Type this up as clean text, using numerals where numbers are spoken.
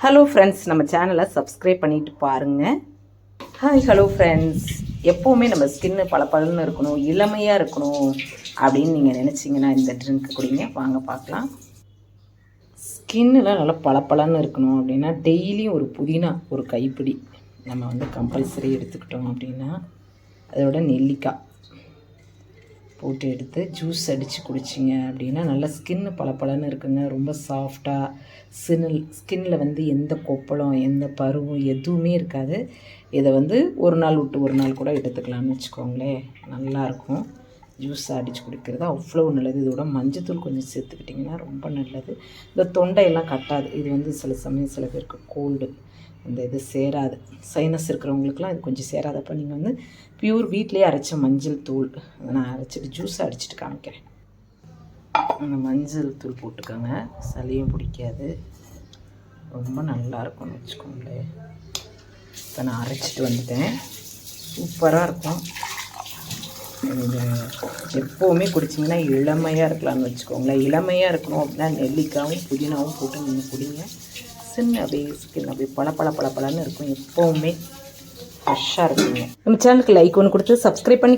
Hello friends, நம்ம சேனலை subscribe பண்ணிட்டு பாருங்கள். ஹாய் ஹலோ ஃப்ரெண்ட்ஸ், எப்போவுமே நம்ம ஸ்கின்னு பளபளன்னு இருக்கணும், இளமையாக இருக்கணும் அப்படின்னு நீங்கள் நினச்சிங்கன்னா இந்த ட்ரிங்க் குடிங்க. வாங்க பார்க்கலாம். ஸ்கின்னில் நல்லா பளபளன்னு இருக்கணும் அப்படின்னா டெய்லியும் ஒரு புதினா ஒரு கைப்பிடி நம்ம கம்பல்சரி எடுத்துக்கிட்டோம் அப்படின்னா அதோட நெல்லிக்காய் போட்டு எடுத்து ஜூஸ் அடித்து குடிச்சிங்க அப்படின்னா நல்லா ஸ்கின்னு பளபளன்னு இருக்குங்க. ரொம்ப சாஃப்டாக ஸ்கின்னில் எந்த கொப்பளம் எந்த பருவம் எதுவுமே இருக்காது. இதை ஒரு நாள் விட்டு ஒரு நாள் கூட எடுத்துக்கலாம்னு வச்சுக்கோங்களேன். நல்லாயிருக்கும். ஜூஸ் அடித்து குடிக்கிறது அவ்வளோ நல்லது. இதோட மஞ்சத்தூள் கொஞ்சம் சேர்த்துக்கிட்டிங்கன்னா ரொம்ப நல்லது. இந்த தொண்டையெல்லாம் கட்டாது. இது சில சமயம் சில பேருக்கு கோல்டு இந்த இது சேராது, சைனஸ் இருக்கிறவங்களுக்குலாம் இது கொஞ்சம் சேராதப்போ நீங்கள் பியூர் வீட்லேயே அரைச்ச மஞ்சள் தூள் நான் அரைச்சிட்டு ஜூஸ் அடிச்சுட்டு காமிக்கிறேன். அந்த மஞ்சள் தூள் போட்டுக்கோங்க, சளியும் பிடிக்காது, ரொம்ப நல்லாயிருக்கும்னு வச்சுக்கோங்களேன். இப்போ நான் அரைச்சிட்டு வந்துட்டேன். சூப்பராக இருக்கும். இந்த எப்போவுமே குடிச்சிங்கன்னா இளமையாக இருக்கலாம்னு வச்சுக்கோங்களேன். இளமையாக இருக்கணும் அப்படின்னா நெல்லிக்காயும் புதினாவும் போட்டு நீங்கள் குடிங்க. ஸ்கின் அப்படியே பளபளன்னு இருக்கும். எப்போவுமே ஃப்ரெஷ்ஷாக இருக்குங்க. நம்ம சேனலுக்கு லைக் ஒன்று கொடுத்து சப்ஸ்கிரைப் பண்ணி